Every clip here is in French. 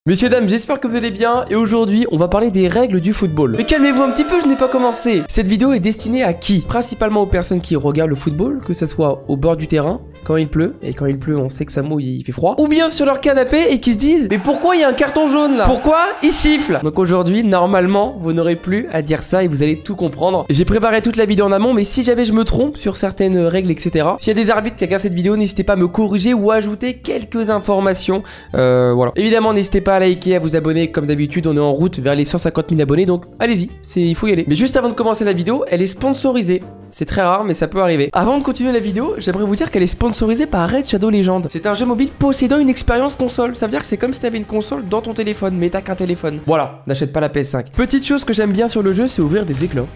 Messieurs, dames, j'espère que vous allez bien et aujourd'hui on va parler des règles du football. Mais calmez-vous un petit peu, je n'ai pas commencé. Cette vidéo est destinée à qui? Principalement aux personnes qui regardent le football, que ce soit au bord du terrain, quand il pleut, et quand il pleut on sait que ça mouille et il fait froid, ou bien sur leur canapé et qui se disent mais pourquoi il y a un carton jaune là? Pourquoi il siffle? Donc aujourd'hui, normalement, vous n'aurez plus à dire ça et vous allez tout comprendre. J'ai préparé toute la vidéo en amont, mais si jamais je me trompe sur certaines règles, etc. S'il y a des arbitres qui regardent cette vidéo, n'hésitez pas à me corriger ou à ajouter quelques informations. Voilà. Évidemment, n'hésitez pas à liker, à vous abonner. Comme d'habitude, on est en route vers les 150 000 abonnés, donc allez-y, il faut y aller. Mais juste avant de commencer la vidéo, elle est sponsorisée. C'est très rare, mais ça peut arriver. Avant de continuer la vidéo, j'aimerais vous dire qu'elle est sponsorisée par Raid Shadow Legends. C'est un jeu mobile possédant une expérience console. Ça veut dire que c'est comme si tu avais une console dans ton téléphone, mais t'as qu'un téléphone. Voilà, n'achète pas la PS5. Petite chose que j'aime bien sur le jeu, c'est ouvrir des éclats.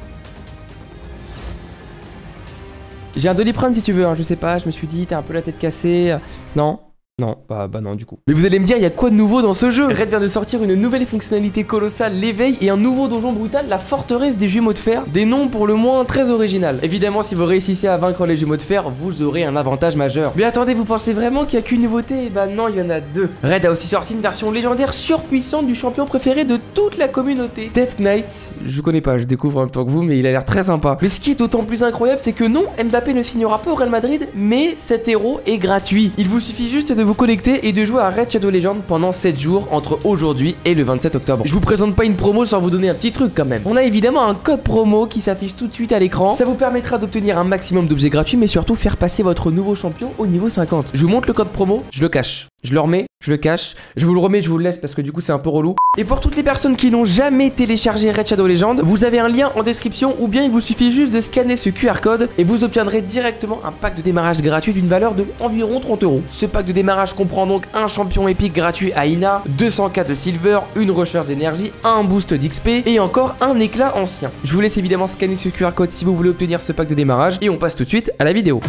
J'ai un Doliprane si tu veux, hein. Je sais pas, je me suis dit, t'as un peu la tête cassée. Non. Non, bah non du coup. Mais vous allez me dire, il y a quoi de nouveau dans ce jeu? Raid vient de sortir une nouvelle fonctionnalité colossale, l'éveil, et un nouveau donjon brutal, la forteresse des jumeaux de fer. Des noms pour le moins très original. Évidemment, si vous réussissez à vaincre les jumeaux de fer, vous aurez un avantage majeur. Mais attendez, vous pensez vraiment qu'il n'y a qu'une nouveauté? Bah non, il y en a deux. Raid a aussi sorti une version légendaire surpuissante du champion préféré de toute la communauté. Death Knight, je connais pas, je découvre en même temps que vous, mais il a l'air très sympa. Mais ce qui est d'autant plus incroyable, c'est que non, Mbappé ne signera pas au Real Madrid, mais cet héros est gratuit. Il vous suffit juste de vous connecter et de jouer à Raid Shadow Legends pendant 7 jours entre aujourd'hui et le 27 octobre. Je vous présente pas une promo sans vous donner un petit truc quand même. On a évidemment un code promo qui s'affiche tout de suite à l'écran. Ça vous permettra d'obtenir un maximum d'objets gratuits, mais surtout faire passer votre nouveau champion au niveau 50. Je vous montre le code promo, je le cache. Je le remets, je le cache, je vous le remets, je vous le laisse parce que du coup c'est un peu relou. Et pour toutes les personnes qui n'ont jamais téléchargé Raid Shadow Legends, vous avez un lien en description ou bien il vous suffit juste de scanner ce QR code et vous obtiendrez directement un pack de démarrage gratuit d'une valeur de environ 30 €. Ce pack de démarrage comprend donc un champion épique gratuit à Ina, 200k de silver, une recharge d'énergie, un boost d'XP et encore un éclat ancien. Je vous laisse évidemment scanner ce QR code si vous voulez obtenir ce pack de démarrage et on passe tout de suite à la vidéo.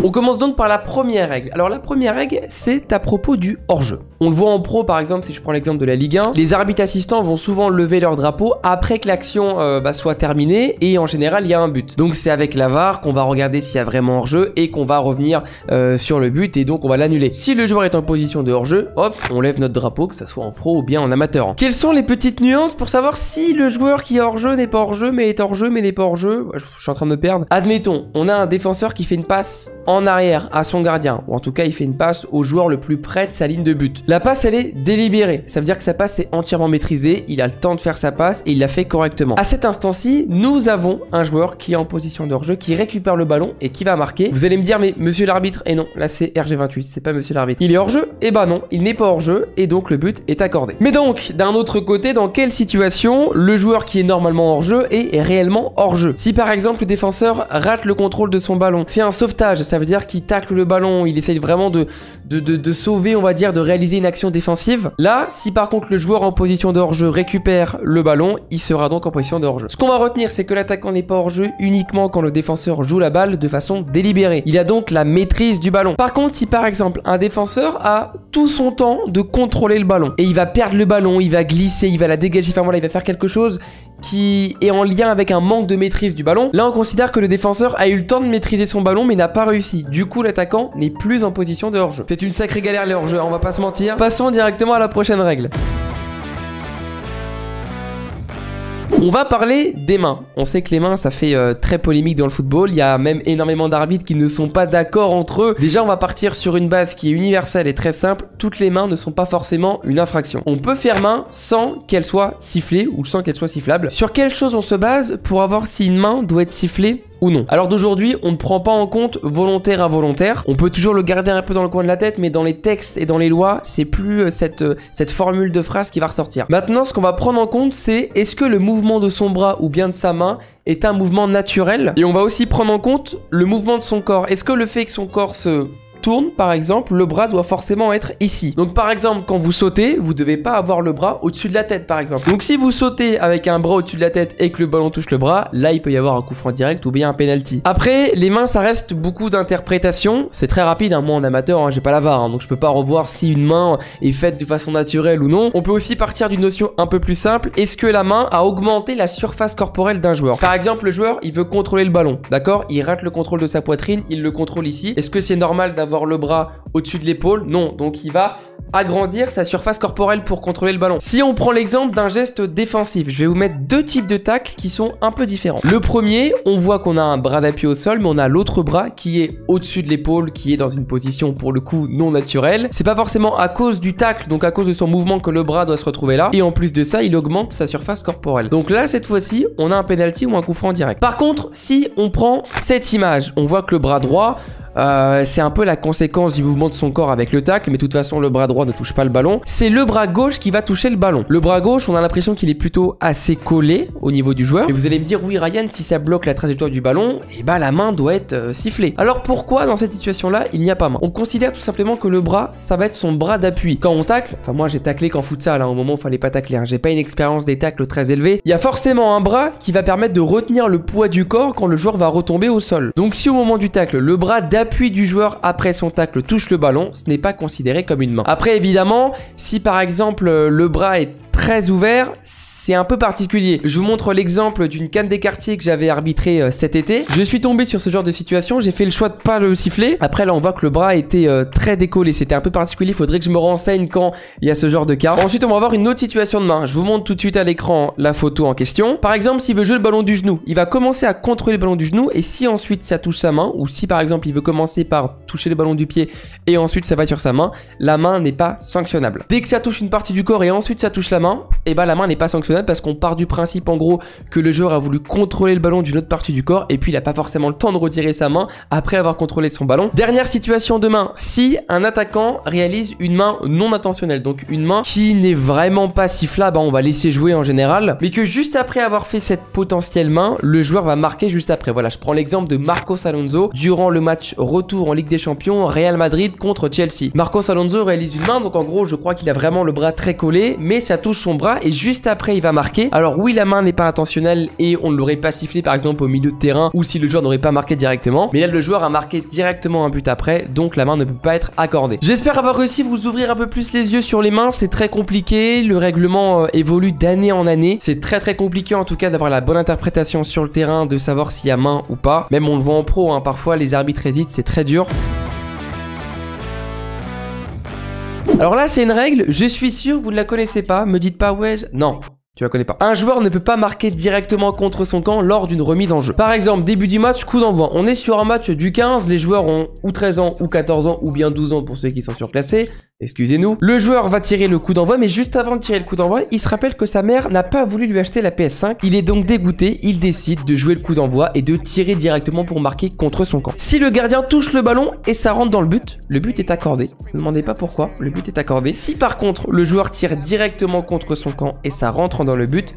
On commence donc par la première règle. Alors la première règle, c'est à propos du hors-jeu. On le voit en pro par exemple, si je prends l'exemple de la Ligue 1, les arbitres assistants vont souvent lever leur drapeau après que l'action soit terminée et en général il y a un but. Donc c'est avec la VAR qu'on va regarder s'il y a vraiment hors-jeu et qu'on va revenir sur le but et donc on va l'annuler. Si le joueur est en position de hors-jeu, hop, on lève notre drapeau, que ça soit en pro ou bien en amateur. Quelles sont les petites nuances pour savoir si le joueur qui est hors-jeu n'est pas hors-jeu mais est hors-jeu mais n'est pas hors-jeu? Je suis en train de me perdre. Admettons, on a un défenseur qui fait une passe en arrière à son gardien, ou en tout cas il fait une passe au joueur le plus près de sa ligne de but. La passe elle est délibérée, ça veut dire que sa passe est entièrement maîtrisée, il a le temps de faire sa passe et il la fait correctement. À cet instant-ci, nous avons un joueur qui est en position de hors-jeu, qui récupère le ballon et qui va marquer. Vous allez me dire mais monsieur l'arbitre, et non, là c'est RG28, c'est pas monsieur l'arbitre. Il est hors-jeu? Et bah non, il n'est pas hors-jeu et donc le but est accordé. Mais donc, d'un autre côté, dans quelle situation le joueur qui est normalement hors-jeu est réellement hors-jeu? Si par exemple le défenseur rate le contrôle de son ballon, fait un sauvetage, ça veut dire qu'il tacle le ballon, il essaye vraiment de sauver, on va dire, de réaliser une action défensive. Là, si par contre le joueur en position de hors-jeu récupère le ballon, il sera donc en position de hors-jeu. Ce qu'on va retenir, c'est que l'attaquant n'est pas hors-jeu uniquement quand le défenseur joue la balle de façon délibérée. Il a donc la maîtrise du ballon. Par contre, si par exemple un défenseur a tout son temps de contrôler le ballon et il va perdre le ballon, il va glisser, il va la dégager, enfin voilà, il va faire quelque chose qui est en lien avec un manque de maîtrise du ballon, là on considère que le défenseur a eu le temps de maîtriser son ballon mais n'a pas réussi. Du coup l'attaquant n'est plus en position de hors-jeu. C'est une sacrée galère les hors-jeux, on va pas se mentir. Passons directement à la prochaine règle. On va parler des mains. On sait que les mains, ça fait très polémique dans le football. Il y a même énormément d'arbitres qui ne sont pas d'accord entre eux. Déjà, on va partir sur une base qui est universelle et très simple. Toutes les mains ne sont pas forcément une infraction. On peut faire main sans qu'elle soit sifflée ou sans qu'elle soit sifflable. Sur quelle chose on se base pour voir si une main doit être sifflée ou non? Alors d'aujourd'hui, on ne prend pas en compte volontaire involontaire. On peut toujours le garder un peu dans le coin de la tête, mais dans les textes et dans les lois, c'est plus cette formule de phrase qui va ressortir. Maintenant, ce qu'on va prendre en compte, c'est est-ce que le mouvement de son bras ou bien de sa main est un mouvement naturel? Et on va aussi prendre en compte le mouvement de son corps. Est-ce que le fait que son corps se tourne, par exemple, le bras doit forcément être ici. Donc par exemple, quand vous sautez, vous devez pas avoir le bras au-dessus de la tête, par exemple. Donc si vous sautez avec un bras au-dessus de la tête et que le ballon touche le bras, là il peut y avoir un coup franc direct ou bien un penalty. Après, les mains, ça reste beaucoup d'interprétation. C'est très rapide, hein. Moi en amateur, hein, j'ai pas la VAR, hein, donc je peux pas revoir si une main est faite de façon naturelle ou non. On peut aussi partir d'une notion un peu plus simple. Est-ce que la main a augmenté la surface corporelle d'un joueur? Par exemple, le joueur, il veut contrôler le ballon, d'accord? Il rate le contrôle de sa poitrine, il le contrôle ici. Est-ce que c'est normal d'avoir d'avoir le bras au-dessus de l'épaule. Non, donc il va agrandir sa surface corporelle pour contrôler le ballon. Si on prend l'exemple d'un geste défensif, je vais vous mettre deux types de tacles qui sont un peu différents. Le premier, on voit qu'on a un bras d'appui au sol, mais on a l'autre bras qui est au-dessus de l'épaule, qui est dans une position pour le coup non naturelle. C'est pas forcément à cause du tacle, donc à cause de son mouvement que le bras doit se retrouver là. Et en plus de ça, il augmente sa surface corporelle. Donc là, cette fois-ci, on a un penalty ou un coup franc direct. Par contre, si on prend cette image, on voit que le bras droit, c'est un peu la conséquence du mouvement de son corps avec le tacle, mais de toute façon le bras droit ne touche pas le ballon. C'est le bras gauche qui va toucher le ballon. Le bras gauche, on a l'impression qu'il est plutôt assez collé au niveau du joueur. Et vous allez me dire, oui Ryan, si ça bloque la trajectoire du ballon, et bah la main doit être sifflée. Alors pourquoi dans cette situation-là, il n'y a pas main? On considère tout simplement que le bras, ça va être son bras d'appui. Quand on tacle, enfin moi j'ai taclé qu'en futsal, au moment où il fallait pas tacler, j'ai pas une expérience des tacles très élevée, il y a forcément un bras qui va permettre de retenir le poids du corps quand le joueur va retomber au sol. Donc si au moment du tacle, le bras d'appui du joueur après son tacle touche le ballon, ce n'est pas considéré comme une main. Après évidemment, si par exemple le bras est très ouvert, c'est un peu particulier. Je vous montre l'exemple d'une canne des quartiers que j'avais arbitré cet été. Je suis tombé sur ce genre de situation, j'ai fait le choix de pas le siffler. Après là on voit que le bras était très décollé, c'était un peu particulier, il faudrait que je me renseigne quand il y a ce genre de cas. Ensuite on va avoir une autre situation de main. Je vous montre tout de suite à l'écran la photo en question. Par exemple s'il veut jouer le ballon du genou, il va commencer à contrôler le ballon du genou et si ensuite ça touche sa main, ou si par exemple il veut commencer par toucher le ballon du pied et ensuite ça va sur sa main, la main n'est pas sanctionnable. Dès que ça touche une partie du corps et ensuite ça touche la main, et bah la main n'est pas sanctionnable parce qu'on part du principe en gros que le joueur a voulu contrôler le ballon d'une autre partie du corps et puis il n'a pas forcément le temps de retirer sa main après avoir contrôlé son ballon. Dernière situation de main, si un attaquant réalise une main non intentionnelle, donc une main qui n'est vraiment pas sifflable, on va laisser jouer en général, mais que juste après avoir fait cette potentielle main, le joueur va marquer juste après. Voilà, je prends l'exemple de Marcos Alonso durant le match retour en Ligue des Champions Real Madrid contre Chelsea. Marcos Alonso réalise une main, donc en gros je crois qu'il a vraiment le bras très collé, mais ça touche son bras et juste après il va marquer. Alors oui, la main n'est pas intentionnelle et on ne l'aurait pas sifflé par exemple au milieu de terrain ou si le joueur n'aurait pas marqué directement, mais là le joueur a marqué directement un but après, donc la main ne peut pas être accordée. J'espère avoir réussi à vous ouvrir un peu plus les yeux sur les mains. C'est très compliqué, le règlement évolue d'année en année, c'est très compliqué en tout cas d'avoir la bonne interprétation sur le terrain, de savoir s'il y a main ou pas. Même on le voit en pro, parfois les arbitres hésitent, c'est très dur. Alors là c'est une règle, je suis sûr vous ne la connaissez pas, me dites pas ouais, non. Tu la connais pas. Un joueur ne peut pas marquer directement contre son camp lors d'une remise en jeu. Par exemple, début du match, coup d'envoi. On est sur un match du 15, les joueurs ont ou 13 ans, ou 14 ans, ou bien 12 ans pour ceux qui sont surclassés. Excusez-nous. Le joueur va tirer le coup d'envoi, mais juste avant de tirer le coup d'envoi, il se rappelle que sa mère n'a pas voulu lui acheter la PS5. Il est donc dégoûté, il décide de jouer le coup d'envoi et de tirer directement pour marquer contre son camp. Si le gardien touche le ballon et ça rentre dans le but est accordé. Ne me demandez pas pourquoi, le but est accordé. Si par contre, le joueur tire directement contre son camp et ça rentre dans le but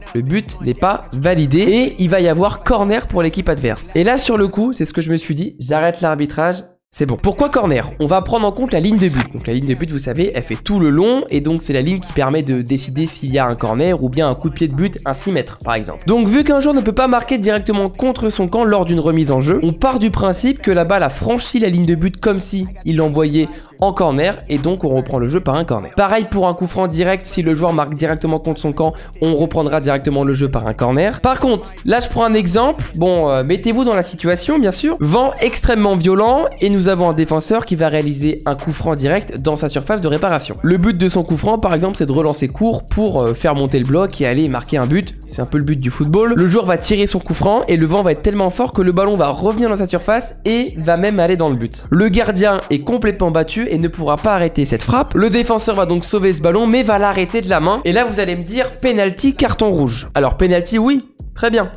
n'est pas validé et il va y avoir corner pour l'équipe adverse. Et là, sur le coup, c'est ce que je me suis dit, j'arrête l'arbitrage. C'est bon. Pourquoi corner? On va prendre en compte la ligne de but. Donc la ligne de but, vous savez, elle fait tout le long et donc c'est la ligne qui permet de décider s'il y a un corner ou bien un coup de pied de but, un 6 mètres par exemple. Donc vu qu'un joueur ne peut pas marquer directement contre son camp lors d'une remise en jeu, on part du principe que la balle a franchi la ligne de but comme si il l'envoyait en corner et donc on reprend le jeu par un corner. Pareil pour un coup franc direct, si le joueur marque directement contre son camp, on reprendra directement le jeu par un corner. Par contre, là je prends un exemple, bon mettez-vous dans la situation bien sûr, vent extrêmement violent et nous avons un défenseur qui va réaliser un coup franc direct dans sa surface de réparation. Le but de son coup franc par exemple c'est de relancer court pour faire monter le bloc et aller marquer un but, c'est un peu le but du football. Le joueur va tirer son coup franc et le vent va être tellement fort que le ballon va revenir dans sa surface et va même aller dans le but. Le gardien est complètement battu et ne pourra pas arrêter cette frappe. Le défenseur va donc sauver ce ballon mais va l'arrêter de la main. Et là vous allez me dire penalty, carton rouge. Alors penalty oui, très bien,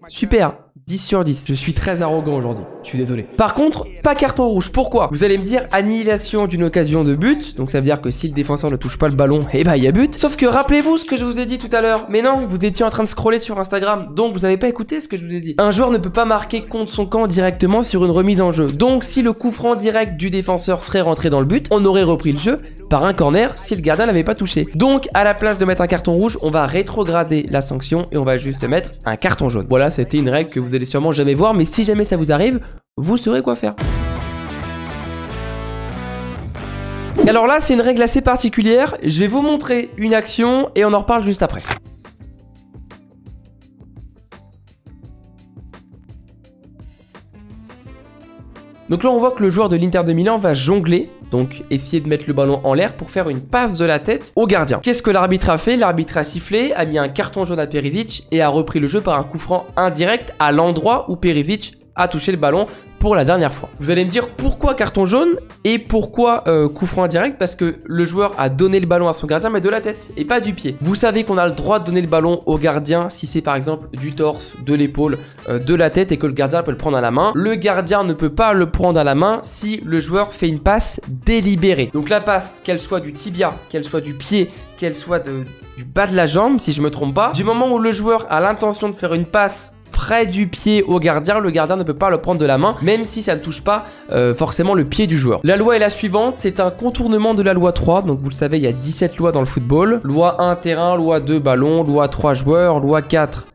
super, 10 sur 10. Je suis très arrogant aujourd'hui, je suis désolé. Par contre, pas carton rouge. Pourquoi? Vous allez me dire annihilation d'une occasion de but. Donc ça veut dire que si le défenseur ne touche pas le ballon, eh ben il y a but. Sauf que rappelez-vous ce que je vous ai dit tout à l'heure. Mais non, vous étiez en train de scroller sur Instagram. Donc vous n'avez pas écouté ce que je vous ai dit. Un joueur ne peut pas marquer contre son camp directement sur une remise en jeu. Donc si le coup franc direct du défenseur serait rentré dans le but, on aurait repris le jeu par un corner si le gardien n'avait pas touché. Donc à la place de mettre un carton rouge, on va rétrograder la sanction et on va juste mettre un carton jaune. Voilà, c'était une règle que vous allez sûrement jamais voir, mais si jamais ça vous arrive, vous saurez quoi faire. Alors là, c'est une règle assez particulière. Je vais vous montrer une action et on en reparle juste après. Donc là on voit que le joueur de l'Inter de Milan va jongler, donc essayer de mettre le ballon en l'air pour faire une passe de la tête au gardien. Qu'est-ce que l'arbitre a fait? L'arbitre a sifflé, a mis un carton jaune à Perisic et a repris le jeu par un coup franc indirect à l'endroit où Perisic a touché le ballon pour la dernière fois. Vous allez me dire pourquoi carton jaune et pourquoi coup franc indirect? Parce que le joueur a donné le ballon à son gardien mais de la tête et pas du pied. Vous savez qu'on a le droit de donner le ballon au gardien si c'est par exemple du torse, de l'épaule, de la tête et que le gardien peut le prendre à la main. Le gardien ne peut pas le prendre à la main si le joueur fait une passe délibérée. Donc la passe, qu'elle soit du tibia, qu'elle soit du pied, qu'elle soit du bas de la jambe si je me trompe pas, du moment où le joueur a l'intention de faire une passe près du pied au gardien, le gardien ne peut pas le prendre de la main, même si ça ne touche pas forcément le pied du joueur. La loi est la suivante, c'est un contournement de la loi 3, donc vous le savez, il y a 17 lois dans le football. Loi 1, terrain, loi 2, ballon, loi 3, joueur, loi 4...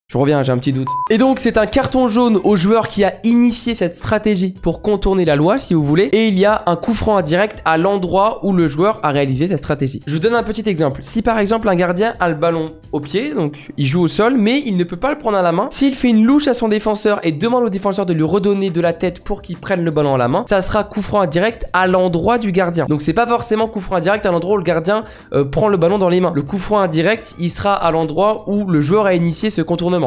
Je reviens, j'ai un petit doute. Et donc, c'est un carton jaune au joueur qui a initié cette stratégie pour contourner la loi, si vous voulez. Et il y a un coup franc indirect à l'endroit où le joueur a réalisé cette stratégie. Je vous donne un petit exemple. Si par exemple, un gardien a le ballon au pied, donc il joue au sol, mais il ne peut pas le prendre à la main. S'il fait une louche à son défenseur et demande au défenseur de lui redonner de la tête pour qu'il prenne le ballon à la main, ça sera coup franc indirect à l'endroit du gardien. Donc, c'est pas forcément coup franc indirect à l'endroit où le gardien prend le ballon dans les mains. Le coup franc indirect, il sera à l'endroit où le joueur a initié ce contournement.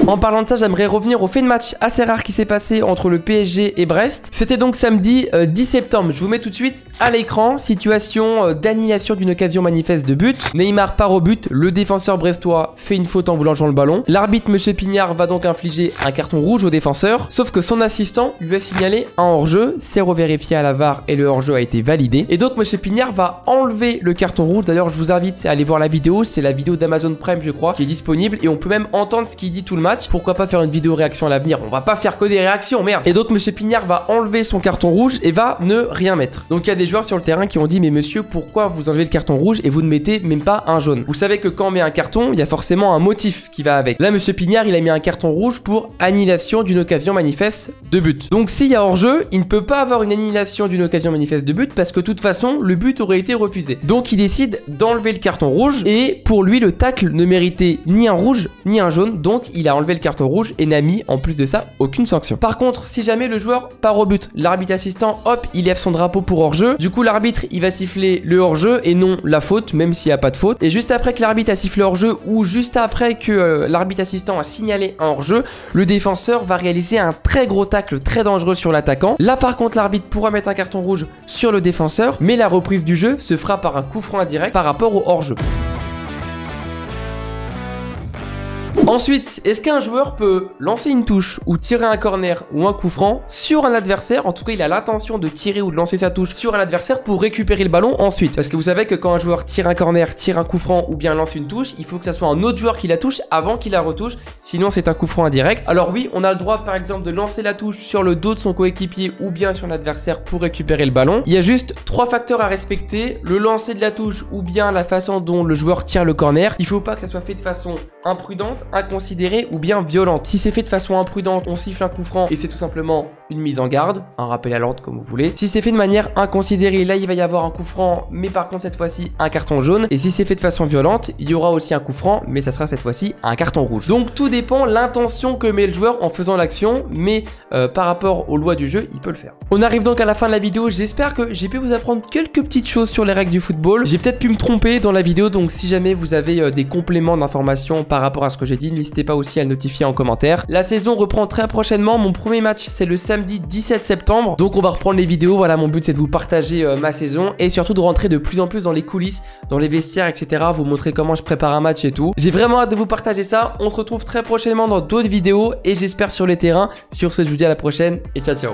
En parlant de ça, j'aimerais revenir au fait de match assez rare qui s'est passé entre le PSG et Brest. C'était donc samedi 10 septembre. Je vous mets tout de suite à l'écran. Situation d'annulation d'une occasion manifeste de but. Neymar part au but. Le défenseur brestois fait une faute en voulant jouer le ballon. L'arbitre, Monsieur Pignard, va donc infliger un carton rouge au défenseur. Sauf que son assistant lui a signalé un hors-jeu. C'est revérifié à la VAR et le hors-jeu a été validé. Et donc Monsieur Pignard va enlever le carton rouge. D'ailleurs, je vous invite à aller voir la vidéo. C'est la vidéo d'Amazon Prime, je crois, qui est disponible. Et on peut même entendre ce qu'il dit tout le match. Pourquoi pas faire une vidéo réaction à l'avenir? On va pas faire que des réactions, merde. Et donc Monsieur Pignard va enlever son carton rouge et va ne rien mettre. Donc il y a des joueurs sur le terrain qui ont dit mais monsieur, pourquoi vous enlevez le carton rouge et vous ne mettez même pas un jaune? Vous savez que quand on met un carton, il y a forcément un motif qui va avec. Là Monsieur Pignard, il a mis un carton rouge pour annulation d'une occasion manifeste de but. Donc s'il y a hors-jeu, il ne peut pas avoir une annulation d'une occasion manifeste de but parce que de toute façon, le but aurait été refusé. Donc il décide d'enlever le carton rouge et pour lui, le tacle ne méritait ni un rouge ni un jaune. Donc il a enlevé le carton rouge et n'a mis en plus de ça aucune sanction. Par contre, si jamais le joueur part au but, l'arbitre assistant, hop, il lève son drapeau pour hors-jeu. Du coup, l'arbitre, il va siffler le hors-jeu et non la faute, même s'il n'y a pas de faute. Et juste après que l'arbitre a sifflé hors-jeu ou juste après que l'arbitre assistant a signalé un hors-jeu, le défenseur va réaliser un très gros tacle très dangereux sur l'attaquant. Là, par contre, l'arbitre pourra mettre un carton rouge sur le défenseur, mais la reprise du jeu se fera par un coup franc indirect par rapport au hors-jeu. Ensuite, est-ce qu'un joueur peut lancer une touche ou tirer un corner ou un coup franc sur un adversaire? En tout cas, il a l'intention de tirer ou de lancer sa touche sur un adversaire pour récupérer le ballon ensuite. Parce que vous savez que quand un joueur tire un corner, tire un coup franc ou bien lance une touche, il faut que ça soit un autre joueur qui la touche avant qu'il la retouche. Sinon, c'est un coup franc indirect. Alors oui, on a le droit par exemple de lancer la touche sur le dos de son coéquipier ou bien sur l'adversaire pour récupérer le ballon. Il y a juste 3 facteurs à respecter. Le lancer de la touche ou bien la façon dont le joueur tire le corner. Il faut pas que ça soit fait de façon imprudente, inconsidérée ou bien violente. Si c'est fait de façon imprudente, on siffle un coup franc et c'est tout simplement une mise en garde, un rappel à l'ordre comme vous voulez. Si c'est fait de manière inconsidérée, là il va y avoir un coup franc, mais par contre cette fois-ci un carton jaune. Et si c'est fait de façon violente, il y aura aussi un coup franc, mais ça sera cette fois-ci un carton rouge. Donc tout dépend l'intention que met le joueur en faisant l'action, mais par rapport aux lois du jeu, il peut le faire. On arrive donc à la fin de la vidéo. J'espère que j'ai pu vous apprendre quelques petites choses sur les règles du football. J'ai peut-être pu me tromper dans la vidéo, donc si jamais vous avez des compléments d'informations par rapport à ce que j'ai dit, n'hésitez pas aussi à le notifier en commentaire. La saison reprend très prochainement. Mon premier match, c'est le samedi 17 septembre. Donc on va reprendre les vidéos. Voilà, mon but c'est de vous partager ma saison et surtout de rentrer de plus en plus dans les coulisses, dans les vestiaires, etc. Vous montrer comment je prépare un match et tout. J'ai vraiment hâte de vous partager ça. On se retrouve très prochainement dans d'autres vidéos et j'espère sur les terrains. Sur ce, je vous dis à la prochaine et ciao ciao.